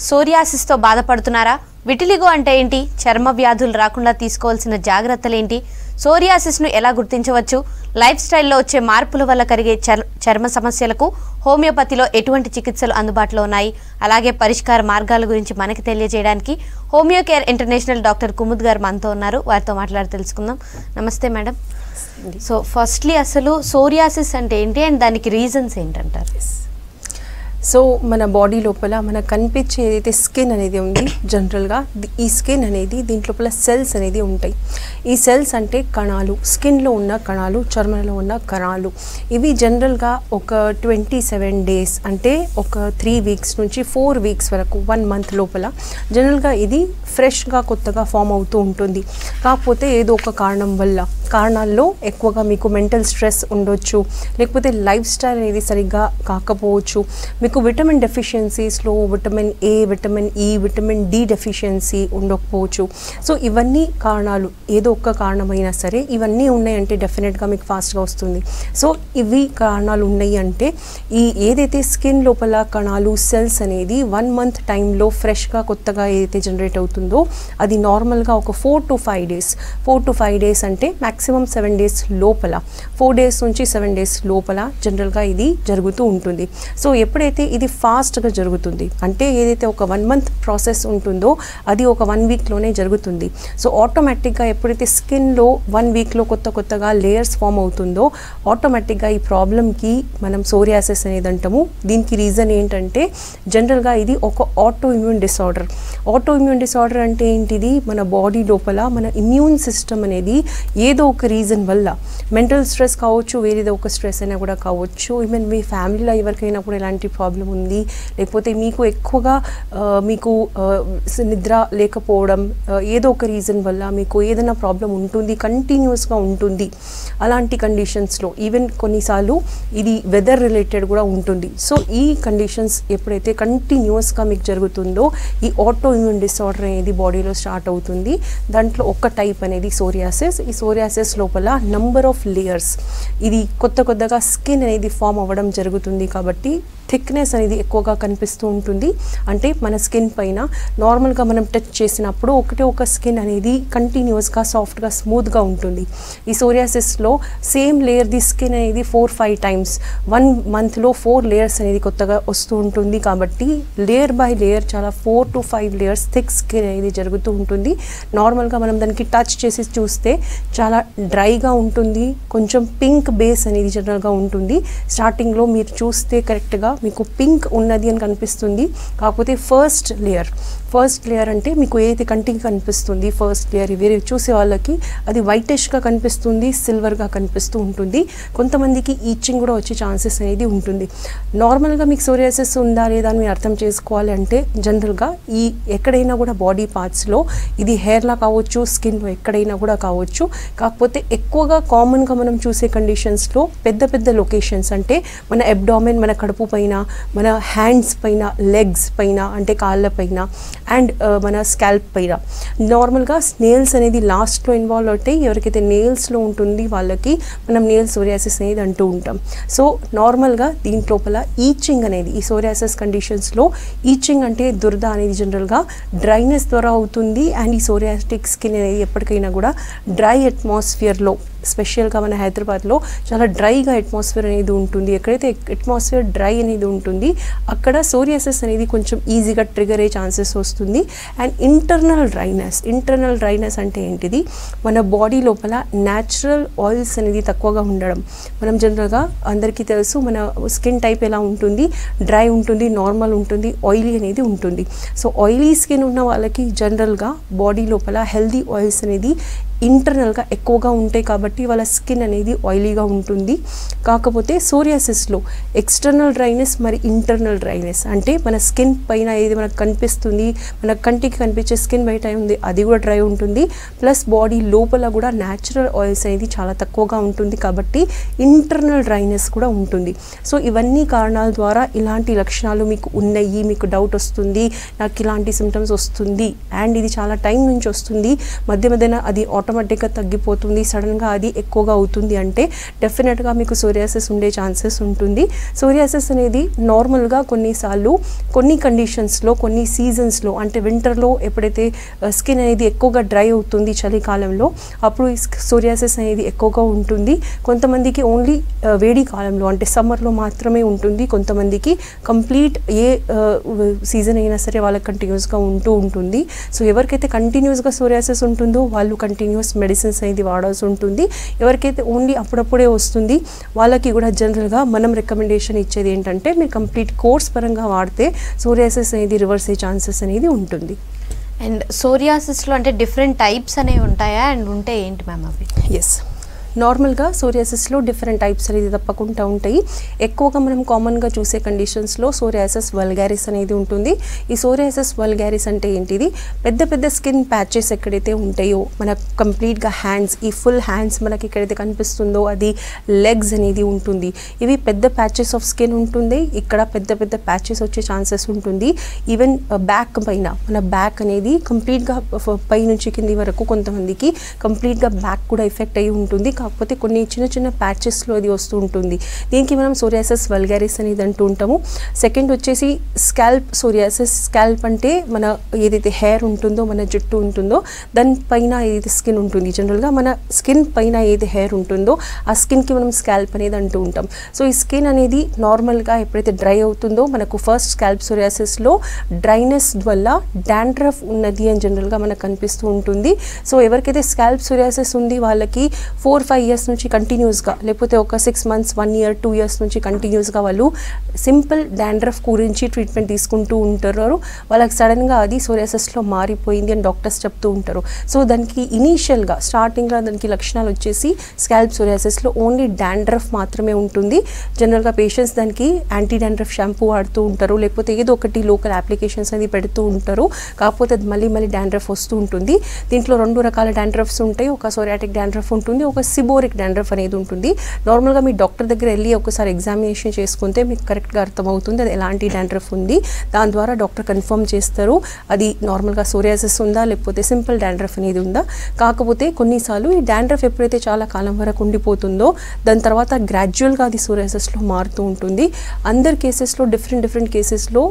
Psoriasis తో బాధపడుతున్నారా? Vitiligo అంటే ఏంటి? చర్మ వ్యాధులు రాకుండా తీసుకోవాల్సిన జాగ్రత్తలు ఏంటి? సోరియాసిస్ ను ఎలా గుర్తించవచ్చు? లైఫ్ స్టైల్లో వచ్చే మార్పుల వల్ల కలిగే చర్మ సమస్యలకు హోమియోపతిలో ఎటువంటి చికిత్సలు అందుబాటులో ఉన్నాయి? అలాగే పరిష్కార మార్గాల గురించి మనకి తెలియజేయడానికి homeo care international doctor Kumud గారు మనతో ఉన్నారు. వారితో మాట్లాడి తెలుసుకుందాం. నమస్తే మేడం. సో ఫస్ట్లీ అసలు సోరియాసిస్ అంటే ఏంటి అండ్ దానికి రీజన్స్ ఏంటంటారు? సో మన బాడీ లోపల మనకు కనిపించే ఏదైతే స్కిన్ అనేది ఉంది, జనరల్గా ఈ స్కిన్ అనేది దీంట్లోపల సెల్స్ అనేది ఉంటాయి. ఈ సెల్స్ అంటే కణాలు, స్కిన్లో ఉన్న కణాలు, చర్మంలో ఉన్న కణాలు. ఇవి జనరల్గా ఒక 27 డేస్ అంటే ఒక 3 వీక్స్ నుంచి 4 వీక్స్ వరకు 1 మంత్ లోపల జనరల్గా ఇది ఫ్రెష్గా కొత్తగా ఫామ్ అవుతూ ఉంటుంది. కాకపోతే ఏదో ఒక కారణాల్లో ఎక్కువగా మీకు మెంటల్ స్ట్రెస్ ఉండొచ్చు, లేకపోతే లైఫ్ స్టైల్ అనేది సరిగ్గా కాకపోవచ్చు, మీకు విటమిన్ డెఫిషియన్సీస్లో vitamin A, vitamin E, vitamin D deficiency ఉండకపోవచ్చు. సో ఇవన్నీ కారణాలు, ఏదో ఒక్క కారణమైనా సరే ఇవన్నీ ఉన్నాయంటే డెఫినెట్గా మీకు ఫాస్ట్గా వస్తుంది. సో ఇవి కారణాలు ఉన్నాయి అంటే ఈ ఏదైతే స్కిన్ లోపల కణాలు, సెల్స్ అనేది 1 మంత్ టైంలో ఫ్రెష్గా కొత్తగా ఏదైతే జనరేట్ అవుతుందో అది నార్మల్గా ఒక 4 to 5 డేస్ అంటే మ్యాక్సిమం 7 డేస్ లోపల, 4 డేస్ నుంచి 7 డేస్ లోపల జనరల్గా ఇది జరుగుతూ ఉంటుంది. సో ఎప్పుడైతే ఇది ఫాస్ట్గా జరుగుతుంది అంటే ఏదైతే ఒక 1 మంత్ ప్రాసెస్ ఉంటుందో అది ఒక 1 వీక్లోనే జరుగుతుంది. సో ఆటోమేటిక్గా ఎప్పుడైతే స్కిన్లో 1 వీక్లో కొత్తగా లేయర్స్ ఫామ్ అవుతుందో ఆటోమేటిక్గా ఈ ప్రాబ్లమ్కి మనం సోరియాసిస్ అనేది అంటాము. దీనికి రీజన్ ఏంటంటే జనరల్గా ఇది ఒక ఆటో ఇమ్యూన్ డిసార్డర్ అంటే ఏంటిది? మన బాడీ లోపల మన ఇమ్యూన్ సిస్టమ్ అనేది ఏదో ఒక రీజన్ వల్ల, మెంటల్ స్ట్రెస్ కావచ్చు, వేరేదో ఒక స్ట్రెస్ అయినా కూడా కావచ్చు, ఈవెన్ మీ ఫ్యామిలీలో ఎవరికైనా కూడా ఇలాంటి ప్రాబ్లం ఉంది, లేకపోతే మీకు ఎక్కువగా మీకు నిద్ర లేకపోవడం, ఏదో ఒక రీజన్ వల్ల మీకు ఏదైనా ప్రాబ్లం ఉంటుంది, కంటిన్యూస్గా ఉంటుంది. అలాంటి కండిషన్స్లో ఈవెన్ కొన్నిసార్లు ఇది వెదర్ రిలేటెడ్ కూడా ఉంటుంది. సో ఈ కండిషన్స్ ఎప్పుడైతే కంటిన్యూస్గా మీకు జరుగుతుందో ఈ ఆటో ఇమ్యూన్ డిసార్డర్ అనేది బాడీలో స్టార్ట్ అవుతుంది. దాంట్లో ఒక టైప్ అనేది సోరియాసిస్. ఈ సోరియాసిస్ లోపల నంబర్ ఆఫ్ లేయర్స్, ఇది కొత్తగా స్కిన్ అనేది ఫామ్ అవ్వడం జరుగుతుంది. కాబట్టి థిక్నెస్ అనేది ఎక్కువగా కనిపిస్తూ ఉంటుంది. అంటే మన స్కిన్ పైన నార్మల్గా మనం టచ్ చేసినప్పుడు ఒక స్కిన్ అనేది కంటిన్యూస్గా సాఫ్ట్గా స్మూత్గా ఉంటుంది. ఈ సోరియాసిస్లో సేమ్ లేయర్ ది స్కిన్ అనేది 4-5 టైమ్స్ 1 మంత్లో 4 లేయర్స్ అనేది కొత్తగా వస్తూ ఉంటుంది. కాబట్టి లేయర్ బై లేయర్ చాలా 4 to 5 లేయర్స్ థిక్ స్కిన్ అనేది జరుగుతూ ఉంటుంది. నార్మల్గా మనం దానికి టచ్ చేసి చూస్తే చాలా డ్రైగా ఉంటుంది, కొంచెం పింక్ బేస్ అనేది జనరల్గా ఉంటుంది. స్టార్టింగ్లో మీరు చూస్తే కరెక్ట్గా మీకు పింక్ ఉన్నది అని కనిపిస్తుంది. కాకపోతే ఫస్ట్ లేయర్ అంటే మీకు ఏదైతే కంటికి కనిపిస్తుంది ఫస్ట్ లేయర్, వేరే చూసే వాళ్ళకి అది వైటిష్గా కనిపిస్తుంది, సిల్వర్గా కనిపిస్తూ ఉంటుంది. కొంతమందికి ఈచింగ్ కూడా వచ్చే ఛాన్సెస్ అనేది ఉంటుంది. నార్మల్గా మీకు సోరియాసిస్ ఉందా లేదా అని మీరు అర్థం చేసుకోవాలి అంటే జనరల్గా ఈ ఎక్కడైనా కూడా బాడీ పార్ట్స్లో, ఇది హెయిర్లా కావచ్చు, స్కిన్లో ఎక్కడైనా కూడా కావచ్చు. కాకపోతే ఎక్కువగా కామన్గా మనం చూసే కండిషన్స్లో పెద్ద లొకేషన్స్ అంటే మన అబ్డామెన్, మన కడుపు పైన, మన హ్యాండ్స్ పైన, లెగ్స్ పైన అంటే కాళ్ళ పైన, అండ్ మన స్కాల్ప్ పైన. నార్మల్గా నెయిల్స్ అనేది లాస్ట్లో ఇన్వాల్వ్ అవుతాయి. ఎవరికైతే నెయిల్స్లో ఉంటుంది వాళ్ళకి మనం నెయిల్ సోరియాసిస్ అనేది అంటూ ఉంటాం. సో నార్మల్గా దీంట్లోపల ఈచింగ్ అనేది, ఈ సోరియాసిస్ కండిషన్స్లో ఈచింగ్ అంటే దురద అనేది జనరల్గా డ్రైనెస్ ద్వారా అవుతుంది. అండ్ ఈ సోరియాటిక్ స్కిన్ అనేది ఎప్పటికైనా కూడా డ్రై అట్మాస్ఫియర్లో, స్పెషల్గా మన హైదరాబాద్లో చాలా డ్రైగా అట్మాస్ఫియర్ అనేది ఉంటుంది. ఎక్కడైతే అట్మాస్ఫియర్ డ్రై అనేది ఉంటుంది అక్కడ సోరియాసిస్ అనేది కొంచెం ఈజీగా ట్రిగర్ అయ్యే ఛాన్సెస్ వస్తుంది. అండ్ ఇంటర్నల్ డ్రైనెస్ అంటే ఏంటిది? మన బాడీ లోపల న్యాచురల్ ఆయిల్స్ అనేది తక్కువగా ఉండడం. మనం జనరల్గా అందరికీ తెలుసు మన స్కిన్ టైప్ ఎలా ఉంటుంది, డ్రై ఉంటుంది, నార్మల్ ఉంటుంది, ఆయిలీ అనేది ఉంటుంది. సో ఆయిలీ స్కిన్ ఉన్న వాళ్ళకి జనరల్గా బాడీ లోపల హెల్దీ ఆయిల్స్ అనేది ఇంటర్నల్గా ఎక్కువగా ఉంటాయి. కాబట్టి వాళ్ళ స్కిన్ అనేది ఆయిలీగా ఉంటుంది. కాకపోతే సోరియాసిస్లో ఎక్స్టర్నల్ డ్రైనెస్ మరి ఇంటర్నల్ డ్రైనెస్ అంటే మన స్కిన్ పైన ఏది మనకు కనిపిస్తుంది, మన కంటికి కనిపించే స్కిన్ బయట ఉంది అది కూడా డ్రై ఉంటుంది. ప్లస్ బాడీ లోపల కూడా న్యాచురల్ ఆయిల్స్ అనేది చాలా తక్కువగా ఉంటుంది. కాబట్టి ఇంటర్నల్ డ్రైనెస్ కూడా ఉంటుంది. సో ఇవన్నీ కారణాల ద్వారా ఇలాంటి లక్షణాలు మీకు ఉన్నాయి, మీకు డౌట్ వస్తుంది, నాకు ఇలాంటి సిమ్టమ్స్ వస్తుంది అండ్ ఇది చాలా టైం నుంచి వస్తుంది, మధ్యన అది ఆటోమేటిక్గా తగ్గిపోతుంది, సడన్గా అది ఎక్కువగా అవుతుంది అంటే డెఫినెట్గా మీకు సోరియాసిస్ ఉండే ఛాన్సెస్ ఉంటుంది. సోరియాసిస్ అనేది నార్మల్గా కొన్నిసార్లు కొన్ని కండిషన్స్లో కొన్ని సీజన్స్లో అంటే వింటర్లో ఎప్పుడైతే స్కిన్ అనేది ఎక్కువగా డ్రై అవుతుంది చలికాలంలో అప్పుడు సోరియాసిస్ అనేది ఎక్కువగా ఉంటుంది. కొంతమందికి ఓన్లీ వేడి కాలంలో అంటే సమ్మర్లో మాత్రమే ఉంటుంది, కొంతమందికి కంప్లీట్ ఏ సీజన్ అయినా సరే వాళ్ళకి కంటిన్యూస్గా ఉంటుంది. సో ఎవరికైతే కంటిన్యూస్గా సోరియాసిస్ ఉంటుందో వాళ్ళు కంటిన్యూస్ మెడిసిన్స్ అనేది వాడాల్సి ఉంటుంది. ఎవరికైతే ఓన్లీ అప్పుడప్పుడే వస్తుంది వాళ్ళకి కూడా జనరల్గా మనం రికమెండేషన్ ఇచ్చేది ఏంటంటే మీరు కంప్లీట్ కోర్స్ పరంగా వాడితే సోరియాసిస్ అనేది రివర్స్ అయ్యే ఛాన్సెస్ అనేది ఉంటుంది. అండ్ సోరియాసిస్లో అంటే డిఫరెంట్ టైప్స్ అనేవి ఉంటాయా అండ్ ఉంటే ఏంటి మ్యామ్ అవి? ఎస్, నార్మల్గా సోరియాసిస్లో డిఫరెంట్ టైప్స్ అనేది తప్పకుండా ఉంటాయి. ఎక్కువగా మనం కామన్గా చూసే కండిషన్స్లో సోరియాసిస్ వల్గారిస్ అనేది ఉంటుంది. ఈ సోరియాసిస్ వల్గారిస్ అంటే ఏంటిది, పెద్ద పెద్ద స్కిన్ ప్యాచెస్ ఎక్కడైతే ఉంటాయో మనకు కంప్లీట్గా హ్యాండ్స్, ఈ ఫుల్ హ్యాండ్స్ మనకి ఎక్కడైతే కనిపిస్తుందో అది లెగ్స్ అనేది ఉంటుంది. ఇవి పెద్ద ప్యాచెస్ ఆఫ్ స్కిన్ ఉంటుంది, ఇక్కడ పెద్ద పెద్ద ప్యాచెస్ వచ్చే ఛాన్సెస్ ఉంటుంది. ఈవెన్ బ్యాక్ పైన మన బ్యాక్ అనేది కంప్లీట్గా పై నుంచి కింది వరకు కొంతమందికి కంప్లీట్గా బ్యాక్ కూడా ఎఫెక్ట్ అయ్యి ఉంటుంది. కాకపోతే కొన్ని చిన్న చిన్న ప్యాచెస్లో అది వస్తూ ఉంటుంది. దీనికి మనం సోరియాసిస్ వల్గారిస్ అనేది అంటూ ఉంటాము. సెకండ్ వచ్చేసి స్కాల్ప్ సోరియాసిస్. స్కాల్ప్ అంటే మన ఏదైతే హెయిర్ ఉంటుందో, మన జుట్టు ఉంటుందో దానిపైన ఏదైతే స్కిన్ ఉంటుంది, జనరల్గా మన స్కిన్ పైన ఏదైతే హెయిర్ ఉంటుందో ఆ స్కిన్కి మనం స్కాల్ప్ అనేది అంటూ ఉంటాం. సో ఈ స్కిన్ అనేది నార్మల్గా ఎప్పుడైతే డ్రై అవుతుందో మనకు ఫస్ట్ స్కాల్ప్ సోరియాసిస్లో డ్రైనెస్ వల్ల డాండ్రఫ్ ఉన్నది అని జనరల్గా మనకు కనిపిస్తూ ఉంటుంది. సో ఎవరికైతే స్కాల్ప్ సోరియాసిస్ ఉంది వాళ్ళకి 4-5 ఇయర్స్ నుంచి కంటిన్యూస్గా, లేకపోతే ఒక 6 months 1 year 2 years నుంచి కంటిన్యూస్గా వాళ్ళు సింపుల్ డాండ్రఫ్ గురించి ట్రీట్మెంట్ తీసుకుంటూ ఉంటారు. వాళ్ళకి సడన్గా అది సోరియాసిస్లో మారిపోయింది అని డాక్టర్స్ చెప్తూ ఉంటారు. సో దానికి ఇనీషియల్గా స్టార్టింగ్లో దానికి లక్షణాలు వచ్చేసి స్కాల్ప్ సోరియాసిస్లో ఓన్లీ డాండ్రఫ్ మాత్రమే ఉంటుంది. జనరల్గా పేషెంట్స్ దానికి యాంటీ డాండ్రఫ్ షాంపూ వాడుతూ ఉంటారు, లేకపోతే ఏదో ఒకటి లోకల్ అప్లికేషన్స్ అనేది పెడుతూ ఉంటారు. కాకపోతే అది మళ్ళీ డాండ్రఫ్ వస్తూ ఉంటుంది. దీంట్లో 2 రకాల డాండ్రఫ్స్ ఉంటాయి. ఒక సోరియాటిక్ డాండ్రఫ్ ఉంటుంది, ఒక సిబోరిక్ డాండ్రఫ్ అనేది ఉంటుంది. నార్మల్గా మీ డాక్టర్ దగ్గర వెళ్ళి ఒకసారి ఎగ్జామినేషన్ చేసుకుంటే మీకు కరెక్ట్గా అర్థమవుతుంది అది ఎలాంటి డాండ్రఫ్ ఉంది. దాని ద్వారా డాక్టర్ కన్ఫర్మ్ చేస్తారు అది నార్మల్గా సోరియాసిస్ ఉందా లేకపోతే సింపుల్ డాండ్రఫ్ అనేది ఉందా. కాకపోతే కొన్నిసార్లు ఈ డాండ్రఫ్ ఎప్పుడైతే చాలా కాలం వరకు ఉండిపోతుందో దాని తర్వాత గ్రాడ్యువల్గా అది సోరియాసిస్లో మారుతూ ఉంటుంది. అందరి కేసెస్లో డిఫరెంట్ కేసెస్లో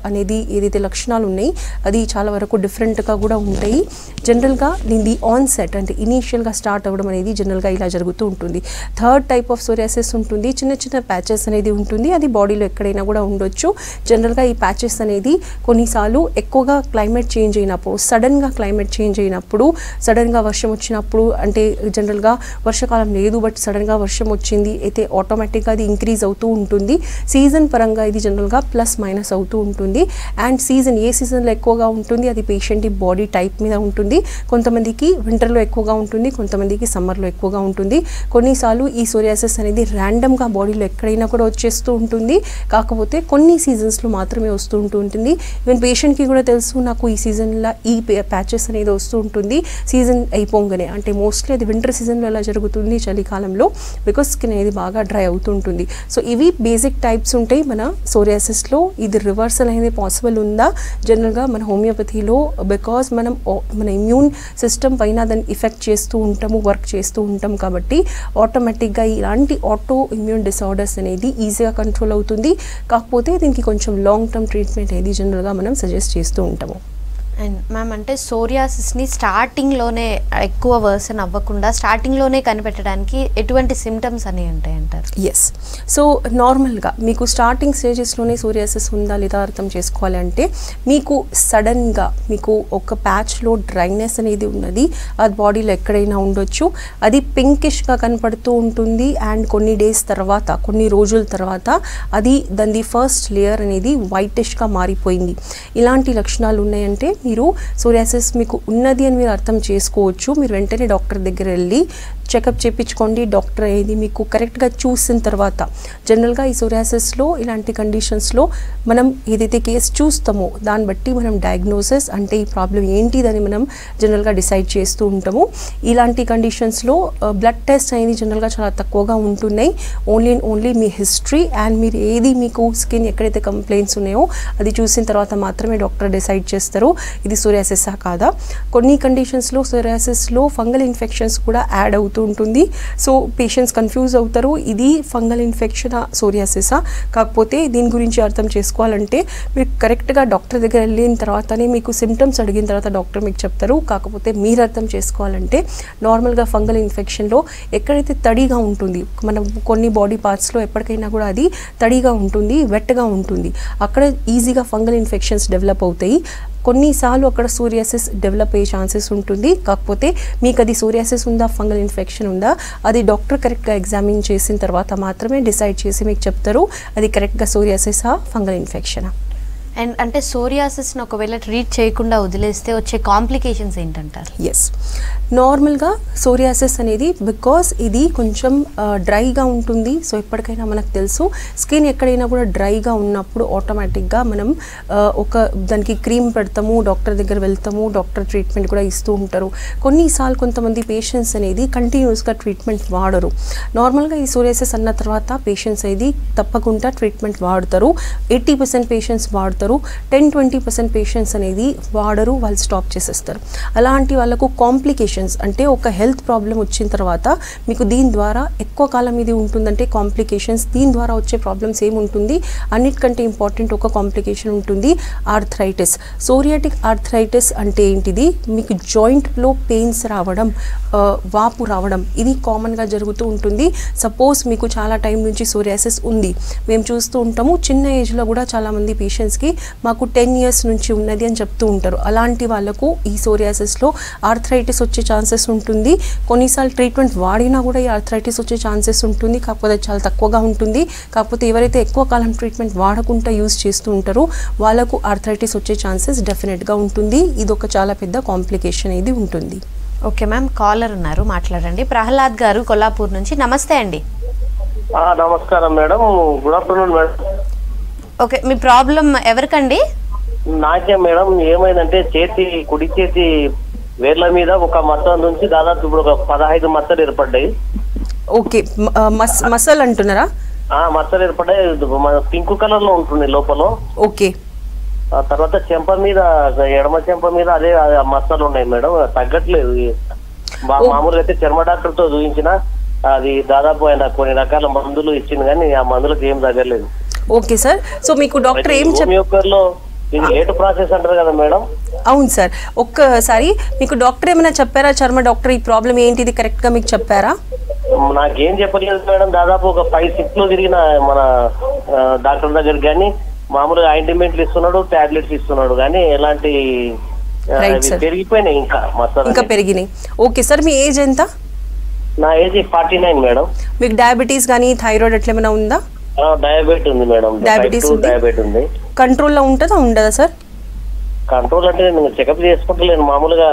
అనేది ఏదైతే లక్షణాలు ఉన్నాయి అది చాలా వరకు డిఫరెంట్గా కూడా ఉంటాయి. జనరల్గా దీని ఆన్సెట్ అంటే ఇనీషియల్గా స్టార్ట్ అవ్వడం అనేది జనరల్గా ఇలా జరుగుతూ ఉంటుంది. థర్డ్ టైప్ ఆఫ్ సోరియాసిస్ ఉంటుంది, చిన్న చిన్న ప్యాచెస్ అనేది ఉంటుంది, అది బాడీలో ఎక్కడైనా కూడా ఉండొచ్చు. జనరల్గా ఈ ప్యాచెస్ అనేది కొన్నిసార్లు ఎక్కువగా క్లైమేట్ చేంజ్ అయినప్పుడు, సడన్గా క్లైమేట్ చేంజ్ అయినప్పుడు, సడన్గా వర్షం వచ్చినప్పుడు, అంటే జనరల్గా వర్షాకాలం లేదు బట్ సడన్గా వర్షం వచ్చింది అయితే ఆటోమేటిక్గా అది ఇంక్రీజ్ అవుతూ ఉంటుంది. సీజన్ పరంగా ఇది జనరల్గా +- అవుతూ ఉంటుంది. అండ్ సీజన్ ఏ సీజన్లో ఎక్కువగా ఉంటుంది అది పేషెంట్ బాడీ టైప్ మీద ఉంటుంది. కొంతమందికి వింటర్లో ఎక్కువగా ఉంటుంది, కొంతమందికి సమ్మర్లో ఎక్కువగా ఉంటుంది. కొన్నిసార్లు ఈ సోరియాసిస్ అనేది ర్యాండమ్గా బాడీలో ఎక్కడైనా కూడా వచ్చేస్తూ ఉంటుంది, కాకపోతే కొన్ని సీజన్స్లో మాత్రమే వస్తూ ఉంటుంది. ఈవెన్ పేషెంట్కి కూడా తెలుసు నాకు ఈ సీజన్లో ఈ ప్యాచెస్ అనేది వస్తూ ఉంటుంది. సీజన్ అయిపోగానే అంటే మోస్ట్లీ అది వింటర్ సీజన్లో ఎలా జరుగుతుంది చలికాలంలో, బికాస్ స్కిన్ అనేది బాగా డ్రై అవుతుంటుంది. సో ఇవి బేసిక్ టైప్స్ ఉంటాయి మన సోరియాసిస్లో. ఇది రివర్సల్ అనేది పాసిబుల్ ఉందా జనరల్గా మన హోమియోపతిలో, బికాస్ మనం మన ఇమ్యూన్ సిస్టమ్ పైన దాన్ని ఎఫెక్ట్ చేస్తూ ఉంటాము, వర్క్ చేస్తూ ఉంటాం కాబట్టి ఆటోమేటిక్గా ఇలాంటి ఆటో ఇమ్యూన్ డిసార్డర్స్ అనేది ఈజీగా కంట్రోల్ అవుతుంది. కాకపోతే దీనికి కొంచెం లాంగ్ టర్మ్ ట్రీట్మెంట్ అనేది జనరల్గా మనం సజెస్ట్ చేస్తూ ఉంటాము. అండ్ మ్యామ్ అంటే సోరియాసిస్ని స్టార్టింగ్లోనే ఎక్కువ వర్సన్ అవ్వకుండా స్టార్టింగ్లోనే కనిపెట్టడానికి ఎటువంటి సిమ్టమ్స్ అనేవి ఉంటాయి అంటారు? ఎస్, సో నార్మల్గా మీకు స్టార్టింగ్ స్టేజెస్లోనే సోరియాసిస్ ఉందా లేదా అర్థం చేసుకోవాలంటే మీకు సడన్గా మీకు ఒక ప్యాచ్లో డ్రైనెస్ అనేది ఉన్నది, అది బాడీలో ఎక్కడైనా ఉండొచ్చు, అది పింకిష్గా కనపడుతూ ఉంటుంది. అండ్ కొన్ని డేస్ తర్వాత, కొన్ని రోజుల తర్వాత అది దాని ఫస్ట్ లేయర్ అనేది వైటిష్గా మారిపోయింది. ఇలాంటి లక్షణాలు ఉన్నాయంటే మీరు సోరియాసిస్ మీకు ఉన్నది అని మీరు అర్థం చేసుకోవచ్చు. మీరు వెంటనే డాక్టర్ దగ్గర వెళ్ళి చెకప్ చేయించుకోండి. డాక్టర్ ఏది మీకు కరెక్ట్గా చూసిన తర్వాత జనరల్గా ఈ సోరియాసిస్లో ఇలాంటి కండిషన్స్లో మనం ఏదైతే కేసు చూస్తామో దాన్ని బట్టి మనం డయాగ్నోసిస్ అంటే ఈ ప్రాబ్లం ఏంటిదని మనం జనరల్గా డిసైడ్ చేస్తూ ఉంటాము. ఇలాంటి కండిషన్స్లో బ్లడ్ టెస్ట్ అనేది జనరల్గా చాలా తక్కువగా ఉంటున్నాయి. ఓన్లీ మీ హిస్టరీ అండ్ మీరు ఏది మీకు స్కిన్ ఎక్కడైతే కంప్లైంట్స్ ఉన్నాయో అది చూసిన తర్వాత మాత్రమే డాక్టర్ డిసైడ్ చేస్తారు ఇది సోరియాసిసా కాదా. కొన్ని కండిషన్స్లో సోరియాసిస్లో ఫంగల్ ఇన్ఫెక్షన్స్ కూడా యాడ్ అవుతూ ఉంటుంది. సో పేషెంట్స్ కన్ఫ్యూజ్ అవుతారు ఇది ఫంగల్ ఇన్ఫెక్షన్ సోరియాసిసా. కాకపోతే దీని గురించి అర్థం చేసుకోవాలంటే మీరు కరెక్ట్గా డాక్టర్ దగ్గర వెళ్ళిన తర్వాతనే మీకు సిమ్టమ్స్ అడిగిన తర్వాత డాక్టర్ మీకు చెప్తారు. కాకపోతే మీరు అర్థం చేసుకోవాలంటే నార్మల్గా ఫంగల్ ఇన్ఫెక్షన్లో ఎక్కడైతే తడిగా ఉంటుంది మనం కొన్ని బాడీ పార్ట్స్లో ఎప్పటికైనా కూడా అది తడిగా ఉంటుంది, వెట్గా ఉంటుంది, అక్కడ ఈజీగా ఫంగల్ ఇన్ఫెక్షన్స్ డెవలప్ అవుతాయి. కొన్నిసార్లు అక్కడ సోరియాసిస్ డెవలప్ అయ్యే ఛాన్సెస్ ఉంటుంది. కాకపోతే మీకు అది సోరియాసిస్ ఉందా ఫంగల్ ఇన్ఫెక్షన్ ఉందా అది డాక్టర్ కరెక్ట్గా ఎగ్జామిన్ చేసిన తర్వాత మాత్రమే డిసైడ్ చేసి మీకు చెప్తారు అది కరెక్ట్గా సోరియాసిసా ఫంగల్ ఇన్ఫెక్షనా. అండ్ అంటే సోరియాసిస్ని ఒకవేళ ట్రీట్ చేయకుండా వదిలేస్తే వచ్చే కాంప్లికేషన్స్ ఏంటంటారు? ఎస్, నార్మల్గా సోరియాసిస్ అనేది బికాస్ ఇది కొంచెం డ్రైగా ఉంటుంది. సో ఎప్పటికైనా మనకు తెలుసు స్కిన్ ఎక్కడైనా కూడా డ్రైగా ఉన్నప్పుడు ఆటోమేటిక్గా మనం ఒక దానికి క్రీమ్ పెడతాము, డాక్టర్ దగ్గర వెళ్తాము, డాక్టర్ ట్రీట్మెంట్ కూడా ఇస్తూ ఉంటారు. కొన్నిసార్లు కొంతమంది పేషెంట్స్ అనేది కంటిన్యూస్గా ట్రీట్మెంట్ వాడరు. నార్మల్గా ఈ సోరియాసిస్ అన్న తర్వాత పేషెంట్స్ అనేది తప్పకుండా ట్రీట్మెంట్ వాడతారు. 80% పేషెంట్స్ వాడతారు, 10-20% పేషెంట్స్ అనేది వాడరు, వాళ్ళు స్టాప్ చేసేస్తారు. అలాంటి వాళ్ళకు కాంప్లికేషన్స్ అంటే ఒక హెల్త్ ప్రాబ్లం వచ్చిన తర్వాత మీకు దీని ద్వారా ఎక్కువ కాలం ఇది ఉంటుందంటే కాంప్లికేషన్స్ దీని ద్వారా వచ్చే ప్రాబ్లమ్స్ ఏముంటుంది అన్నిటికంటే ఇంపార్టెంట్ ఒక కాంప్లికేషన్ ఉంటుంది ఆర్థరైటిస్. సోరియాటిక్ ఆర్థరైటిస్ అంటే ఏంటిది మీకు జాయింట్లో పెయిన్స్ రావడం, వాపు రావడం ఇది కామన్గా జరుగుతూ ఉంటుంది. సపోజ్ మీకు చాలా టైం నుంచి సోరియాసిస్ ఉంది, మేము చూస్తూ ఉంటాము చిన్న ఏజ్లో కూడా చాలామంది పేషెంట్స్కి మాకు 10 years నుంచి ఉన్నది అని చెప్తూ ఉంటారు. అలాంటి వాళ్ళకు ఈ సోరియాసిస్లో ఆర్థరైటిస్ వచ్చే ఛాన్సెస్ ఉంటుంది. కొన్నిసార్లు ట్రీట్మెంట్ వాడినా కూడా ఈ ఆర్థరైటిస్ వచ్చే ఛాన్సెస్ ఉంటుంది, కాకపోతే చాలా తక్కువగా ఉంటుంది. కాకపోతే ఎవరైతే ఎక్కువ కాలం ట్రీట్మెంట్ వాడకుండా యూజ్ చేస్తూ ఉంటారో వాళ్ళకు ఆర్థరైటిస్ వచ్చే ఛాన్సెస్ డెఫినెట్గా ఉంటుంది. ఇది ఒక చాలా పెద్ద కాంప్లికేషన్ ఇది ఉంటుంది. ఓకే మ్యామ్, కాలర్ ఉన్నారు, మాట్లాడండి. ప్రహ్లాద్ గారు కొల్లాపూర్ నుంచి. నమస్తే అండి. నమస్కారం madam, good afternoon madam. Okay, మీ ప్రాబ్లం ఎవరికండి? నాకే మేడం. ఏమైందంటే కుడి చేతి వేర్ల మీద ఒక మచ్చ నుంచి దాదాపు ఇప్పుడు ఒక 15 మచ్చలు ఏర్పడ్డాయి. ఓకే, మసల్ అంటున్నారా? మచ్చలు ఏర్పడ్డాయి, పింక్ కలర్ లో ఉంటుంది లోపల. ఓకే, తర్వాత చెంప మీద, ఎడమ చెంప మీద అదే మచ్చలు ఉన్నాయి మేడం, తగ్గట్లేదు. మామూలుగా అయితే చర్మ డాక్టర్ తో చూపించిన అది దాదాపు ఆయన కొన్ని రకాల మందులు ఇచ్చింది కానీ ఆ మందులకు ఏం తగ్గలేదు. ఓకే సార్, సో మీకు డాక్టర్ ఏం చెప్పారు? ఇది లేట్ ప్రాసెస్ అంటారు కదా మేడం? అవును సార్. ఒక్కసారి మీకు డాక్టర్ ఏమైనా చెప్పారా? చర్మ డాక్టర్ ఈ ప్రాబ్లం ఏంటిది కరెక్ట్ గా మీకు చెప్పారా? నాకేం చెప్పలేదు మేడం. దాదాపు ఒక 5-6 లో తిరిగిన మన డాక్టర్ దగ్గర కానీ మామూలుగా ఆయింట్మెంట్లు ఇస్తున్నాడు, టాబ్లెట్స్ ఇస్తున్నాడు కానీ ఎలాంటి పెరిగిపోయినాయి ఇంకా పెరిగినాయి. ఓకే సార్, మీ ఏజ్ ఎంత? నా ఏజ్ 49 మేడం. మీకు డయాబెటీస్ కానీ థైరాయిడ్ అట్లా ఏమైనా ఉందా? డయాబెటీ ఉంది మేడం. డయాబెటీ ఉంది. కంట్రోల్లో ఉంటుందా ఉండదా సార్? కంట్రోల్ అంటే నేను చెకప్ చేసుకుంటలేను, మామూలుగా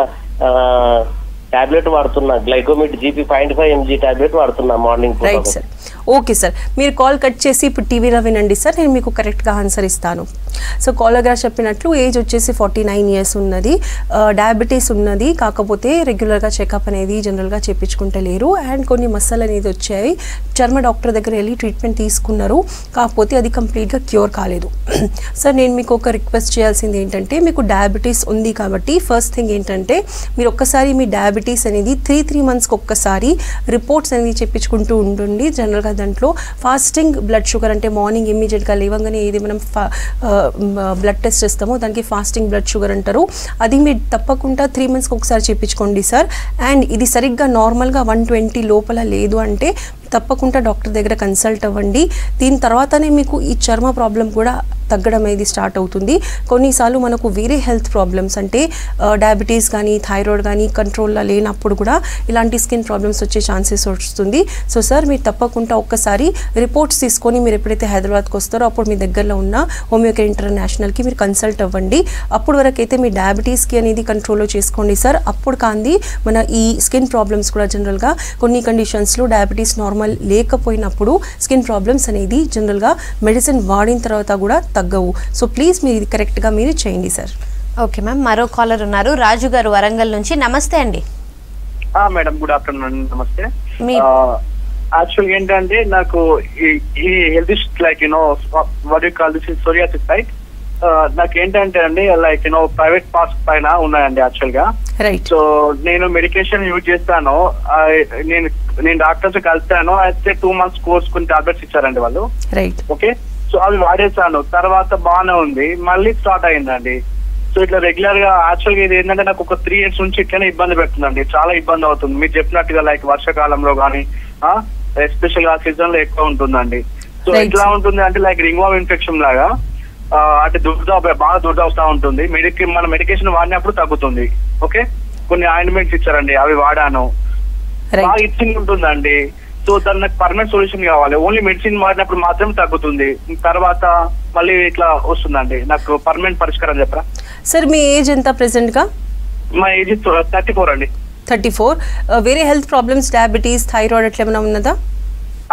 టాబ్లెట్ వాడుతున్నా, గ్లైకోమిట్ GP 0.5 mg టాబ్లెట్ వాడుతున్నా morning. Right sir, okay sir. మీరు కాల్ కట్ చేసి ఇప్పుడు టీవీలో వినండి సార్, నేను మీకు కరెక్ట్గా ఆన్సర్ ఇస్తాను. సో కాలర్ గారు చెప్పినట్లు ఏజ్ వచ్చేసి 49 years ఉన్నది, డయాబెటీస్ ఉన్నది, కాకపోతే రెగ్యులర్గా చెకప్ అనేది జనరల్గా చేయించుకుంటే లేరు. అండ్ కొన్ని మసలు అనేది వచ్చాయి, చర్మ డాక్టర్ దగ్గర వెళ్ళి ట్రీట్మెంట్ తీసుకున్నారు, కాకపోతే అది కంప్లీట్గా క్యూర్ కాలేదు. సార్ నేను మీకు ఒక రిక్వెస్ట్ చేయాల్సింది ఏంటంటే, మీకు డయాబెటీస్ ఉంది కాబట్టి ఫస్ట్ థింగ్ ఏంటంటే మీరు ఒక్కసారి మీ డయాబెటీస్ అనేది 3 monthsకి ఒక్కసారి రిపోర్ట్స్ అనేది చెప్పించుకుంటూ ఉంటుంది. జనరల్గా దాంట్లో ఫాస్టింగ్ బ్లడ్ షుగర్ అంటే మార్నింగ్ ఇమ్మీడియట్గా లేవగానే ఏది మనం బ్లడ్ టెస్ట్ చేస్తామో దానికి ఫాస్టింగ్ బ్లడ్ షుగర్ అంటారు. అది మీరు తప్పకుండా 3 monthsకి ఒకసారి చేయించుకోండి సార్. అండ్ ఇది సరిగ్గా నార్మల్గా 120 లోపల లేదు అంటే తప్పకుండా డాక్టర్ దగ్గర కన్సల్ట్ అవ్వండి. దీని తర్వాతనే మీకు ఈ చర్మ ప్రాబ్లం కూడా తగ్గడం అనేది స్టార్ట్ అవుతుంది. కొన్నిసార్లు మనకు వేరే హెల్త్ ప్రాబ్లమ్స్ అంటే డయాబెటీస్ కానీ థైరాయిడ్ కానీ కంట్రోల్లో లేనప్పుడు కూడా ఇలాంటి స్కిన్ ప్రాబ్లమ్స్ వచ్చే ఛాన్సెస్ వస్తుంది. సో సార్ మీరు తప్పకుండా ఒక్కసారి రిపోర్ట్స్ తీసుకొని మీరు ఎప్పుడైతే హైదరాబాద్కి వస్తారో అప్పుడు మీ దగ్గరలో ఉన్న హోమియోకేర్ ఇంటర్నేషనల్కి మీరు కన్సల్ట్ అవ్వండి. అప్పుడు వరకు అయితే మీ డయాబెటీస్కి అనేది కంట్రోల్లో చేసుకోండి సార్. అప్పుడు కాంది మన ఈ స్కిన్ ప్రాబ్లమ్స్ కూడా జనరల్గా కొన్ని కండిషన్స్లో డయాబెటీస్ నార్మల్ లేకపోయినప్పుడు స్కిన్ ప్రాబ్లమ్స్ అనేది జనరల్గా మెడిసిన్ వాడిన తర్వాత కూడా తగ్గవు. సో ప్లీజ్ మీరు ఇది కరెక్ట్గా మీరు చేయండి సార్. ఓకే మ్యామ్, మరో కాలర్ ఉన్నారు, రాజు గారు వరంగల్ నుంచి. నమస్తే అండి. Madam good afternoon. నమస్తే. యాక్చువల్గా ఏంటంటే నాకు ఈ health like what you call this psoriasis right. నాకు ఏంటంటే అండి లైక్ ప్రైవేట్ పార్ట్స్ పైన ఉన్నాయండి యాక్చువల్ గా. సో నేను మెడికేషన్ యూజ్ చేస్తాను. నేను డాక్టర్స్ కలిసాను. అయితే 2 months కోర్స్ కొన్ని టాబ్లెట్స్ ఇచ్చారండి వాళ్ళు. ఓకే, సో అవి వాడేసాను. తర్వాత బాగానే ఉంది, మళ్ళీ స్టార్ట్ అయిందండి. సో ఇట్లా రెగ్యులర్ గా యాక్చువల్ గా ఇది ఏంటంటే నాకు ఒక 3 years నుంచి ఇట్లనే ఇబ్బంది పెడుతుందండి. చాలా ఇబ్బంది అవుతుంది. మీరు చెప్పినట్టుగా లైక్ వర్షాకాలంలో కానీ ఎస్పెషల్ గా సీజన్ లో ఎక్కువ ఉంటుందండి. సో ఎట్లా ఉంటుంది అంటే లైక్ రింగ్ వామ్ ఇన్ఫెక్షన్ లాగా అంటే బాగా దుర్ద వస్తూ ఉంటుంది. మన మెడికేషన్ వాడినప్పుడు తగ్గుతుంది. ఓకే, కొన్ని ఆయింట్మెంట్స్ ఇచ్చారండి, అవి వాడాను, బాగా ఇచ్చింగ్ ఉంటుందండి. సో దాన్ని నాకు పర్మనెంట్ సొల్యూషన్ కావాలి. ఓన్లీ మెడిసిన్ వాడినప్పుడు మాత్రం తగ్గుతుంది, తర్వాత మళ్ళీ ఇట్లా వస్తుందండి. నాకు పర్మనెంట్ పరిష్కారం చెప్పరా సార్? మీ ఏజ్ ఎంత ప్రెసెంట్ గా? మా ఏజ్ 34 అండి. 34. వేరే హెల్త్ ప్రాబ్లమ్స్ డయాబెటీస్ థైరాయిడ్ అట్లా ఏమైనా ఉన్నదా?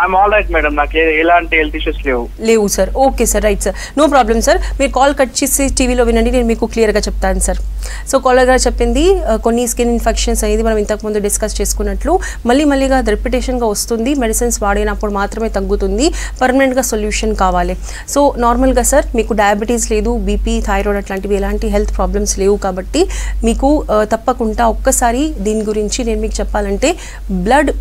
ఐఎమ్ ఆల్ రైట్ మేడం, నాకు ఎలాంటి హెల్త్ ఇష్యూస్ లేవు sir. Okay sir, right sir, no problem sir. మీరు కాల్ కట్ చేసి టీవీలో వినండి, నేను మీకు క్లియర్గా చెప్తాను సార్. సో కాలర్ గారు చెప్పింది కొన్ని స్కిన్ ఇన్ఫెక్షన్స్ అనేది మనం ఇంతకుముందు డిస్కస్ చేసుకున్నట్లు మళ్ళీగా రిపిటేషన్గా వస్తుంది. మెడిసిన్స్ వాడినప్పుడు మాత్రమే తగ్గుతుంది, పర్మనెంట్గా సొల్యూషన్ కావాలి. సో నార్మల్గా సార్ మీకు డయాబెటీస్ లేదు, బీపీ థైరాయిడ్ అట్లాంటివి ఎలాంటి హెల్త్ ప్రాబ్లమ్స్ లేవు కాబట్టి మీకు తప్పకుండా ఒక్కసారి దీని గురించి నేను మీకు చెప్పాలంటే బ్లడ్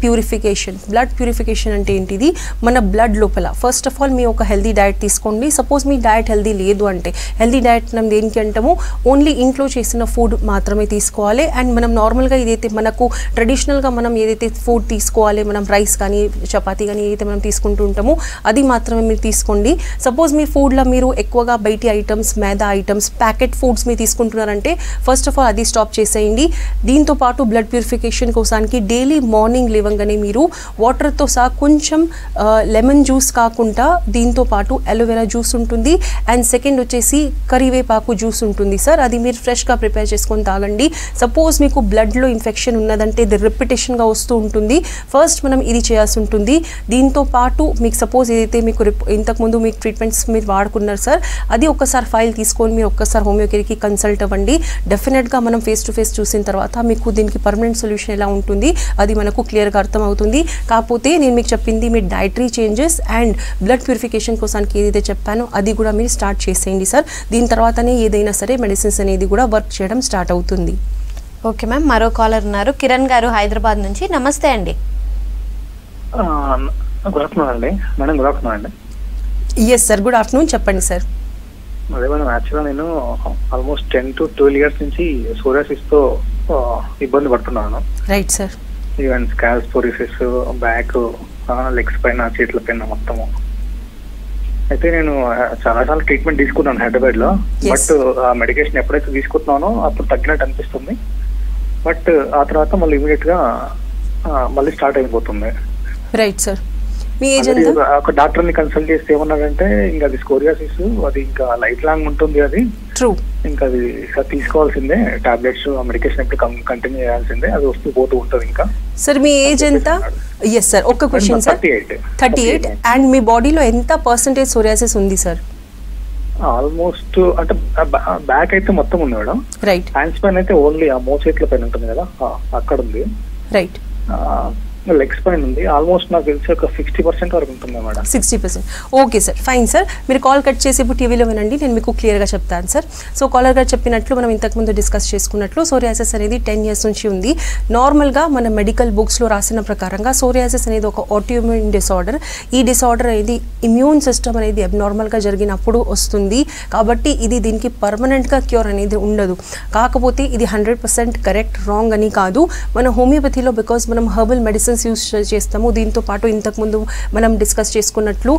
ప్యూరిఫికేషన్ అంటే ఏంటిది, మన బ్లడ్ లోపల ఫస్ట్ ఆఫ్ ఆల్ మీ ఒక హెల్దీ డైట్ తీసుకోండి. సపోజ్ మీ డైట్ హెల్దీ లేదు అంటే హెల్దీ డైట్ మనం దేనికి అంటాము, ఓన్లీ ఇంట్లో చేసిన ఫుడ్ మాత్రమే తీసుకోవాలి. అండ్ మనం నార్మల్గా ఏదైతే మనకు ట్రెడిషనల్గా మనం ఏదైతే ఫుడ్ తీసుకోవాలి, మనం రైస్ కానీ చపాతీ కానీ ఏదైతే మనం తీసుకుంటూ ఉంటామో అది మాత్రమే మీరు తీసుకోండి. సపోజ్ మీ ఫుడ్లో మీరు ఎక్కువగా బయటి ఐటమ్స్, మైదా ఐటమ్స్, ప్యాకెట్ ఫుడ్స్ మీరు తీసుకుంటున్నారంటే ఫస్ట్ ఆఫ్ ఆల్ అది స్టాప్ చేసేయండి. దీంతో పాటు బ్లడ్ ప్యూరిఫికేషన్ కోసానికి డైలీ మార్నింగ్ లేవగానే మీరు వాటర్తో సహా కొంచెం లెమన్ జ్యూస్ కాకుండా దీంతో పాటు అలోవెరా జ్యూస్ ఉంటుంది. అండ్ సెకండ్ వచ్చేసి కరివేపాకు జ్యూస్ ఉంటుంది సార్, అది మీరు ఫ్రెష్గా ప్రిపేర్ చేసుకొని తాగండి. సపోజ్ మీకు బ్లడ్లో ఇన్ఫెక్షన్ ఉన్నదంటే ఇది రిపిటేషన్గా వస్తూ ఉంటుంది, ఫస్ట్ మనం ఇది చేయాల్సి ఉంటుంది. దీంతో పాటు మీకు సపోజ్ ఏదైతే మీకు ఇంతకుముందు మీకు ట్రీట్మెంట్స్ మీరు వాడుకున్నారు సార్, అది ఒక్కసారి ఫైల్ తీసుకొని మీరు ఒక్కసారి హోమియోకేర్కి కన్సల్ట్ అవ్వండి. డెఫినెట్గా మనం ఫేస్ టు ఫేస్ చూసిన తర్వాత మీకు దీనికి పర్మనెంట్ సొల్యూషన్ ఎలా ఉంటుంది అది మనకు క్లియర్గా అర్థమవుతుంది. కాకపోతే నేను మీకు చెప్పింది మీ dietary changes and blood purification కోసానికి ఏదైతే చెప్పానో అది కూడా మీరు స్టార్ట్ చేసేయండి సార్. దీని తర్వాతనే ఏదైనా సరే మెడిసిన్స్ అనేది కూడా వర్క్ చేయడం స్టార్ట్ అవుతుంది. ఓకే మ్యామ్, మరో కాలర్ ఉన్నారు, కిరణ్ గారు హైదరాబాద్ నుంచి. నమస్తే అండి. గుడ్ ఆఫ్టర్నూన్ అండి మేడం. గుడ్ ఆఫ్టర్నూన్ అండి. ఎస్ సార్, గుడ్ ఆఫ్టర్నూన్, చెప్పండి సార్. అదే మేడం, యాక్చువల్గా నేను ఆల్మోస్ట్ 10 to 12 years నుంచి సోరియాసిస్తో ఇబ్బంది పడుతున్నాను. Right sir. Even scalp psoriasis, back, legs పైన, చేతుల పైన మొత్తము. అయితే నేను చాలాసార్లు ట్రీట్మెంట్ తీసుకున్నాను హైదరాబాద్ లో. బట్ ఆ మెడికేషన్ ఎప్పుడైతే తీసుకుంటున్నానో అప్పుడు తగ్గినట్టు అనిపిస్తుంది. బట్ ఆ తర్వాత మళ్ళీ ఇమీడియట్ గా మళ్ళీ స్టార్ట్ అయిపోతుంది. Right sir. మీ ఏజ్ ఎంత? ఒక డాక్టర్ ని కన్సల్ట్ చేస్తే ఏమన్నారంటే ఇంకా అది స్కోరియాసిస్, అది ఇంకా లైఫ్ లాంగ్ ఉంటుంది, అది ట్రూ, ఇంకా అది తీసుకోవాల్సిందే టాబ్లెట్స్, మెడికేషన్ ఎప్పుడు కంటిన్యూ చేయాల్సిందే, అది వస్తూ పోతూ ఉంటుంది. ఇంకా సార్ మీ ఏజ్ ఎంత? ఎస్ సార్, ఒక్క క్వశ్చన్ సార్. 38. అండ్ మీ బాడీలో ఎంత పర్సెంటేజ్ సోరియాసిస్ ఉంది సార్? ఆల్మోస్ట్ అంటే బ్యాక్ అయితే మొత్తం ఉంది మేడం. రైట్. హ్యాండ్స్ పైన అయితే ఓన్లీ ఆ మోచేతుల పైన ఉంటుంది కదా, అక్కడ ఉంది. రైట్. లెగ్స్ పైన ఉంది. ఆల్మోస్ట్ నాకు తెలిసి ఒక 60% వరకు ఉంటుంది madam. 60%. Okay sir, fine sir. మీరు కాల్ కట్ చేసి ఇప్పుడు టీవీలో వినండి, నేను మీకు క్లియర్గా చెప్తాను సార్. సో కాలర్ గారు చెప్పినట్లు మనం ఇంతకుముందు డిస్కస్ చేసుకున్నట్లు సోరియాసిస్ అనేది 10 years నుంచి ఉంది. నార్మల్గా మన మెడికల్ బుక్స్లో రాసిన ప్రకారంగా సోరియాసిస్ అనేది ఒక ఆటోఇమ్యూన్ డిసార్డర్. ఈ డిసార్డర్ అనేది ఇమ్యూన్ సిస్టమ్ అనేది అబ్నార్మల్గా జరిగినప్పుడు వస్తుంది. కాబట్టి ఇది దీనికి పర్మనెంట్గా క్యూర్ అనేది ఉండదు. కాకపోతే ఇది 100% కరెక్ట్ రాంగ్ అని కాదు. మన హోమియోపతిలో బికాజ్ మనం హెర్బల్ మెడిసిన్స్ మెడిసిన్స్ యూస్ చేస్తాము. దీంతో పాటు ఇంతకుముందు మనం డిస్కస్ చేసుకున్నట్లు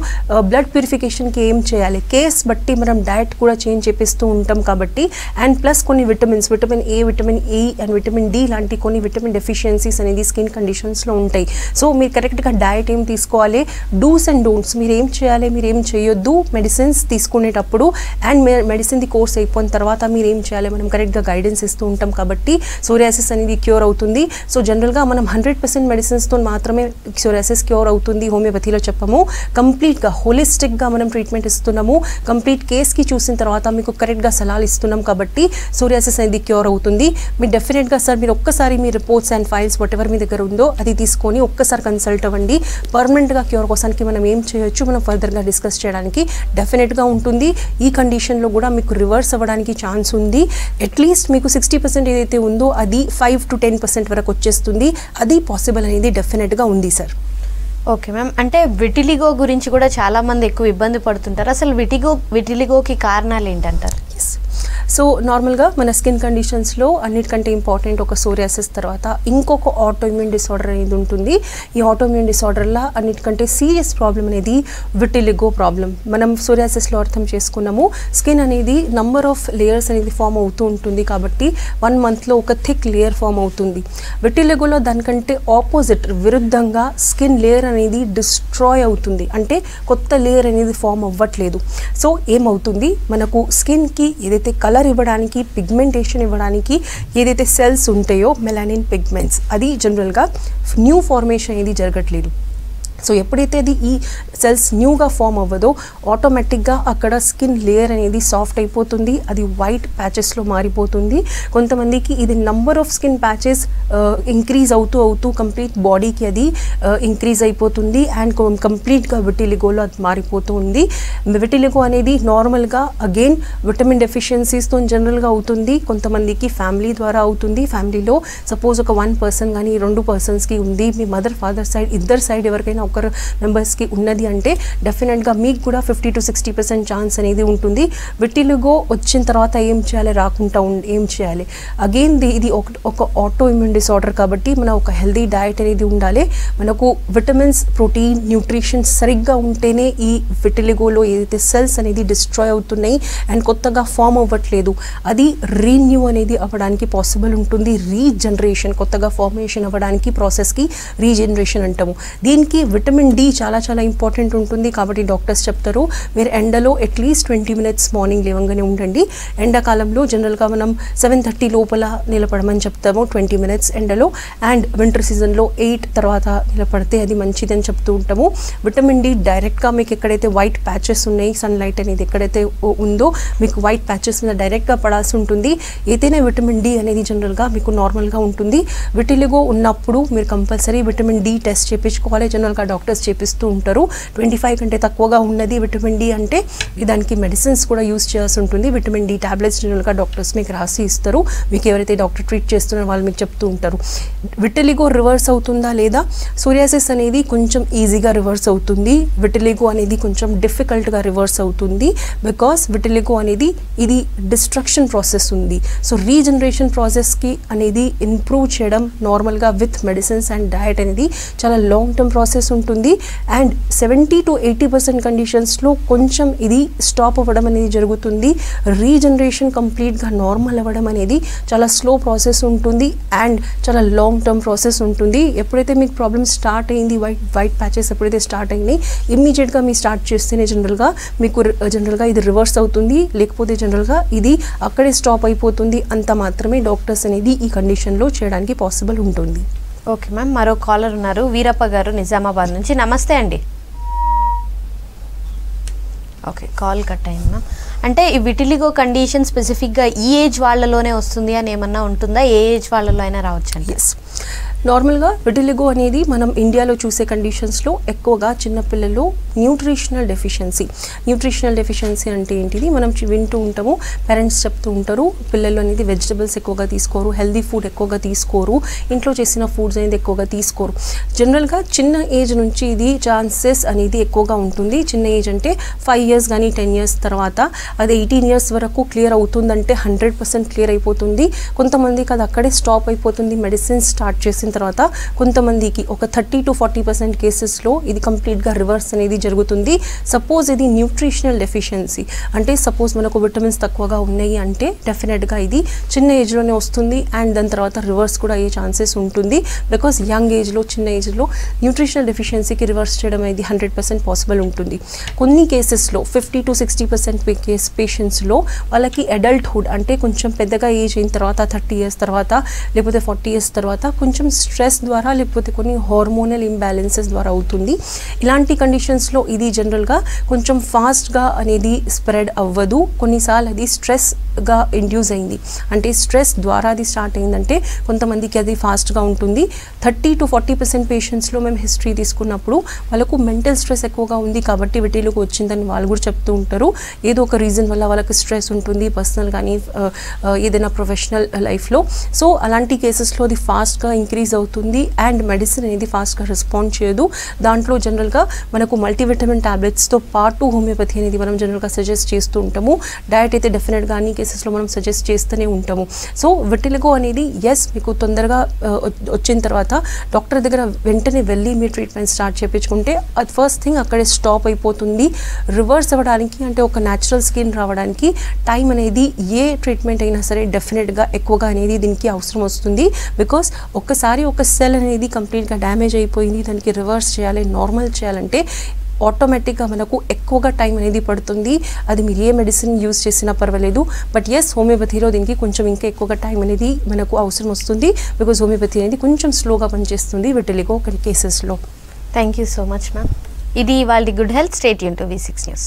బ్లడ్ ప్యూరిఫికేషన్కి ఏం చేయాలి, కేస్ బట్టి మనం డయట్ కూడా చేంజ్ చేపిస్తూ ఉంటాం కాబట్టి, అండ్ ప్లస్ కొన్ని vitamins, vitamin A, vitamin E and vitamin D లాంటి కొన్ని విటమిన్ డెఫిషియన్సీస్ అనేది స్కిన్ కండిషన్స్లో ఉంటాయి. సో మీరు కరెక్ట్గా డయట్ ఏం తీసుకోవాలి, డూస్ అండ్ డోంట్స్, మీరు ఏం చేయాలి, మీరు ఏం చేయొద్దు మెడిసిన్స్ తీసుకునేటప్పుడు, అండ్ మెడిసిన్ది కోర్స్ అయిపోయిన తర్వాత మీరు ఏం చేయాలి మనం కరెక్ట్గా గైడెన్స్ ఇస్తూ ఉంటాం కాబట్టి సోరియాసిస్ అనేది క్యూర్ అవుతుంది. సో జనరల్గా మనం 100% మెడిసిన్స్తో మాత్రమే సోరియాసిస్ క్యూర్ అవుతుంది హోమియోపతిలో చెప్పము. కంప్లీట్గా హోలిస్టిక్గా మనం ట్రీట్మెంట్ ఇస్తున్నాము. కంప్లీట్ కేస్కి చూసిన తర్వాత మీకు కరెక్ట్గా సలహాలు ఇస్తున్నాం కాబట్టి సోరియాసిస్ అనేది క్యూర్ అవుతుంది. మీరు డెఫినెట్గా సార్ మీరు ఒక్కసారి మీ reports and files whatever మీ దగ్గర ఉందో అది తీసుకొని ఒక్కసారి కన్సల్ట్ అవ్వండి. పర్మనెంట్గా క్యూర్ కోసానికి మనం ఏం చేయొచ్చు మనం ఫర్దర్గా డిస్కస్ చేయడానికి డెఫినెట్గా ఉంటుంది. ఈ కండిషన్లో కూడా మీకు రివర్స్ అవ్వడానికి ఛాన్స్ ఉంది. అట్లీస్ట్ మీకు 60% ఏదైతే ఉందో అది 5 to 10% వరకు వచ్చేస్తుంది. అది పాసిబుల్ అనేది డెఫినెట్గా ఉంది సార్. ఓకే మ్యామ్, అంటే విటిలిగో గురించి కూడా చాలామంది ఎక్కువ ఇబ్బంది పడుతుంటారు. అసలు విటిలిగోకి కారణాలు ఏంటంటారు? సో నార్మల్గా మన స్కిన్ కండిషన్స్లో అన్నిటికంటే ఇంపార్టెంట్ ఒక సోరియాసిస్ తర్వాత ఇంకొక ఆటోఇమ్యూన్ డిసార్డర్ అనేది ఉంటుంది. ఈ ఆటోఇమ్యూన్ డిసార్డర్లో అన్నిటికంటే సీరియస్ ప్రాబ్లం అనేది విటిలిగో ప్రాబ్లం. మనం సోరియాసిస్లో అర్థం చేసుకున్నాము, స్కిన్ అనేది నంబర్ ఆఫ్ లేయర్స్ అనేది ఫామ్ అవుతూ ఉంటుంది కాబట్టి 1 monthలో ఒక థిక్ లేయర్ ఫామ్ అవుతుంది. విటిలిగోలో దానికంటే ఆపోజిట్ విరుద్ధంగా స్కిన్ లేయర్ అనేది డిస్ట్రాయ్ అవుతుంది, అంటే కొత్త లేయర్ అనేది ఫామ్ అవ్వట్లేదు. సో ఏమవుతుంది, మనకు స్కిన్కి ఏదైతే కలర్ ఇవ్వడానికి, పిగ్మెంటేషన్ ఇవ్వడానికి ఏదైతే సెల్స్ ఉంటాయో మెలానిన్ పిగ్మెంట్స్, అది జనరల్గా న్యూ ఫార్మేషన్ అనేది జరగట్లేదు. సో ఎప్పుడైతే అది ఈ సెల్స్ న్యూగా ఫామ్ అవ్వదో ఆటోమేటిక్గా అక్కడ స్కిన్ లేయర్ అనేది సాఫ్ట్ అయిపోతుంది, అది వైట్ ప్యాచెస్లో మారిపోతుంది. కొంతమందికి ఇది number of skin patches increase అవుతూ కంప్లీట్ బాడీకి అది ఇంక్రీజ్ అయిపోతుంది అండ్ కంప్లీట్గా విటిలిగోలో అది మారిపోతూ ఉంది. విటిలిగో అనేది నార్మల్గా అగైన్ విటమిన్ డెఫిషియన్సీస్తో జనరల్గా అవుతుంది. కొంతమందికి ఫ్యామిలీ ద్వారా అవుతుంది. ఫ్యామిలీలో సపోజ్ ఒక 1 person కానీ 2 personsకి ఉంది, మీ మదర్ ఫాదర్ సైడ్ ఇద్దరు సైడ్ ఎవరికైనా ఒకరు మెంబర్స్కి ఉన్నది అంటే డెఫినెట్గా మీకు కూడా 50 to 60% ఛాన్స్ అనేది ఉంటుంది. విటిలిగో వచ్చిన తర్వాత ఏం చేయాలి, రాకుండా ఏం చేయాలి, అగైన్ ఇది ఒక ఆటో ఇమ్యూన్ డిసార్డర్ కాబట్టి మన ఒక హెల్దీ డయట్ అనేది ఉండాలి. మనకు విటమిన్స్, ప్రోటీన్, న్యూట్రిషన్ సరిగ్గా ఉంటేనే ఈ విటిలిగోలో ఏదైతే సెల్స్ అనేది డిస్ట్రాయ్ అవుతున్నాయి అండ్ కొత్తగా ఫామ్ అవ్వట్లేదు అది రీన్యూ అనేది అవ్వడానికి పాసిబుల్ ఉంటుంది. రీజనరేషన్, కొత్తగా ఫార్మేషన్ అవ్వడానికి ప్రాసెస్కి రీజనరేషన్ అంటాము. దీనికి విటమిన్ డి చాలా ఇంపార్టెంట్ ఉంటుంది కాబట్టి డాక్టర్స్ చెప్తారు మీరు ఎండలో అట్లీస్ట్ 20 minutes మార్నింగ్ లేవంగానే ఉండండి. ఎండాకాలంలో జనరల్గా మనం 7:30 లోపల నిలబడమని చెప్తాము 20 minutes ఎండలో, అండ్ వింటర్ సీజన్లో 8 తర్వాత నిలబడితే అది మంచిదని చెప్తూ ఉంటాము. విటమిన్ డి డైరెక్ట్గా మీకు ఎక్కడైతే వైట్ ప్యాచెస్ ఉన్నాయి, సన్లైట్ అనేది ఎక్కడైతే ఉందో మీకు వైట్ ప్యాచెస్ మీద డైరెక్ట్గా పడాల్సి ఉంటుంది. ఏదైనా విటమిన్ డి అనేది జనరల్గా మీకు నార్మల్గా ఉంటుంది. విటిలిగో ఉన్నప్పుడు మీరు కంపల్సరీ విటమిన్ డి టెస్ట్ చేయించుకోవాలి. జనరల్గా డాక్టర్స్ చేపిస్తూ ఉంటారు. 25 కంటే తక్కువగా ఉన్నది విటమిన్ డి అంటే దానికి మెడిసిన్స్ కూడా యూస్ చేయాల్సి ఉంటుంది. విటమిన్ డి టాబ్లెట్స్ జనరల్గా డాక్టర్స్ మీకు రాసి ఇస్తారు. మీకు ఎవరైతే డాక్టర్ ట్రీట్ చేస్తున్నారో వాళ్ళు మీకు చెప్తూ ఉంటారు. విటిలిగో రివర్స్ అవుతుందా లేదా, సోరియాసిస్ అనేది కొంచెం ఈజీగా రివర్స్ అవుతుంది, విటిలిగో అనేది కొంచెం డిఫికల్ట్గా రివర్స్ అవుతుంది. బికాస్ విటిలిగో అనేది ఇది డిస్ట్రక్షన్ ప్రాసెస్ ఉంది. సో రీజనరేషన్ ప్రాసెస్కి అనేది ఇంప్రూవ్ చేయడం నార్మల్గా విత్ మెడిసిన్స్ అండ్ డయట్ అనేది చాలా లాంగ్ టర్మ్ ప్రాసెస్ ఉంటుంది. అండ్ 70 to 80% కండిషన్స్లో కొంచెం ఇది స్టాప్ అవ్వడం అనేది జరుగుతుంది. రీజనరేషన్ కంప్లీట్గా నార్మల్ అవ్వడం అనేది చాలా స్లో ప్రాసెస్ ఉంటుంది అండ్ చాలా లాంగ్ టర్మ్ ప్రాసెస్ ఉంటుంది. ఎప్పుడైతే మీకు ప్రాబ్లమ్ స్టార్ట్ అయింది, వైట్ ప్యాచెస్ ఎప్పుడైతే స్టార్ట్ అయినాయి ఇమ్మీడియట్గా మీరు స్టార్ట్ చేస్తేనే జనరల్గా ఇది రివర్స్ అవుతుంది, లేకపోతే జనరల్గా ఇది అక్కడే స్టాప్ అయిపోతుంది. అంత మాత్రమే డాక్టర్స్ అనేది ఈ కండిషన్లో చేయడానికి పాసిబుల్ ఉంటుంది. ఓకే మ్యామ్, మరో కాలర్ ఉన్నారు, వీరప్ప గారు నిజామాబాద్ నుంచి. నమస్తే అండి. ఓకే, కాల్ కట్ అయింది మ్యామ్. అంటే ఈ విటిలిగో కండిషన్ స్పెసిఫిక్గా ఈ ఏజ్ వాళ్ళలోనే వస్తుంది అని ఏమన్నా ఉంటుందా, ఏ ఏజ్ వాళ్ళలో అయినా రావచ్చు అండి? ఎస్, నార్మల్గా విటిలిగో అనేది మనం ఇండియాలో చూసే కండిషన్స్లో ఎక్కువగా చిన్నపిల్లలు న్యూట్రిషనల్ డెఫిషియన్సీ అంటే ఏంటిది మనం వింటూ ఉంటాము, పేరెంట్స్ చెప్తూ ఉంటారు పిల్లలు అనేది వెజిటబుల్స్ ఎక్కువగా తీసుకోరు, హెల్దీ ఫుడ్ ఎక్కువగా తీసుకోరు, ఇంట్లో చేసిన ఫుడ్స్ అనేది ఎక్కువగా తీసుకోరు. జనరల్గా చిన్న ఏజ్ నుంచి ఇది ఛాన్సెస్ అనేది ఎక్కువగా ఉంటుంది. చిన్న ఏజ్ అంటే 5 years కానీ 10 years తర్వాత అది 18 years వరకు క్లియర్ అవుతుందంటే 100% క్లియర్ అయిపోతుంది. కొంతమందికి అది అక్కడే స్టాప్ అయిపోతుంది, మెడిసిన్స్ స్టార్ట్ స్టార్ట్ చేసిన తర్వాత కొంతమందికి ఒక 30 to 40% కేసెస్లో ఇది కంప్లీట్గా రివర్స్ అనేది జరుగుతుంది. సపోజ్ ఇది న్యూట్రిషనల్ డెఫిషియన్సీ అంటే సపోజ్ మనకు విటమిన్స్ తక్కువగా ఉన్నాయి అంటే డెఫినెట్గా ఇది చిన్న ఏజ్లోనే వస్తుంది అండ్ దాని తర్వాత రివర్స్ కూడా అయ్యే ఛాన్సెస్ ఉంటుంది. బికాస్ యంగ్ ఏజ్లో చిన్న ఏజ్లో న్యూట్రిషనల్ డెఫిషియన్సీకి రివర్స్ చేయడం అనేది 100% పాసిబుల్ ఉంటుంది. కొన్ని కేసెస్లో 50 to 60% పేషెంట్స్లో వాళ్ళకి అడల్ట్హుడ్ అంటే కొంచెం పెద్దగా ఏజ్ అయిన తర్వాత 30 years తర్వాత లేకపోతే 40 years తర్వాత కొంచెం స్ట్రెస్ ద్వారా లేకపోతే కొన్ని హార్మోనల్ ఇంబ్యాలెన్సెస్ ద్వారా అవుతుంది. ఇలాంటి కండిషన్స్లో ఇది జనరల్గా కొంచెం ఫాస్ట్గా అనేది స్ప్రెడ్ అవ్వదు. కొన్నిసార్లు అది స్ట్రెస్గా ఇండ్యూస్ అయింది అంటే స్ట్రెస్ ద్వారా అది స్టార్ట్ అయిందంటే కొంతమందికి అది ఫాస్ట్గా ఉంటుంది. 30 to 40% పేషెంట్స్లో మేము హిస్టరీ తీసుకున్నప్పుడు వాళ్ళకు మెంటల్ స్ట్రెస్ ఎక్కువగా ఉంది కాబట్టి విటిలిగో వచ్చిందని వాళ్ళు కూడా చెప్తూ ఉంటారు. ఏదో ఒక రీజన్ వల్ల వాళ్ళకి స్ట్రెస్ ఉంటుంది పర్సనల్ కానీ ఏదైనా ప్రొఫెషనల్ లైఫ్లో. సో అలాంటి కేసెస్లో అది ఫాస్ట్గా ఇంక్రీజ్ అవుతుంది అండ్ మెడిసిన్ అనేది ఫాస్ట్గా రెస్పాండ్ చేయదు. దాంట్లో జనరల్గా మనకు మల్టీవిటమిన్ టాబ్లెట్స్తో పాటు హోమియోపతి అనేది మనం జనరల్గా సజెస్ట్ చేస్తూ ఉంటాము. డయట్ అయితే డెఫినెట్గా అన్ని కేసెస్లో మనం సజెస్ట్ చేస్తూనే ఉంటాము. సో విటిలిగో అనేది ఎస్ మీకు తొందరగా వచ్చిన తర్వాత డాక్టర్ దగ్గర వెంటనే వెళ్ళి మీ ట్రీట్మెంట్ స్టార్ట్ చేయించుకుంటే అది ఫస్ట్ థింగ్ అక్కడే స్టాప్ అయిపోతుంది. రివర్స్ అవ్వడానికి అంటే ఒక న్యాచురల్ స్కిన్ రావడానికి టైం అనేది ఏ ట్రీట్మెంట్ అయినా సరే డెఫినెట్గా ఎక్కువగా అనేది దీనికి అవసరం వస్తుంది. బికాస్ ఒక్కసారి ఒక సెల్ అనేది కంప్లీట్గా డ్యామేజ్ అయిపోయింది దానికి రివర్స్ చేయాలి నార్మల్ చేయాలంటే ఆటోమేటిక్గా మనకు ఎక్కువగా టైం అనేది పడుతుంది. అది మీరు ఏ మెడిసిన్ యూజ్ చేసినా పర్వాలేదు. బట్ ఎస్ హోమియోపతిలో దీనికి కొంచెం ఇంకా ఎక్కువగా టైం అనేది మనకు అవసరం వస్తుంది. బికాజ్ హోమియోపతి అనేది కొంచెం స్లోగా పనిచేస్తుంది విటిలిగో కేసెస్లో. Thank you so much ma'am. ఇది వాళ్ళ good health. Stay tune to V6 news.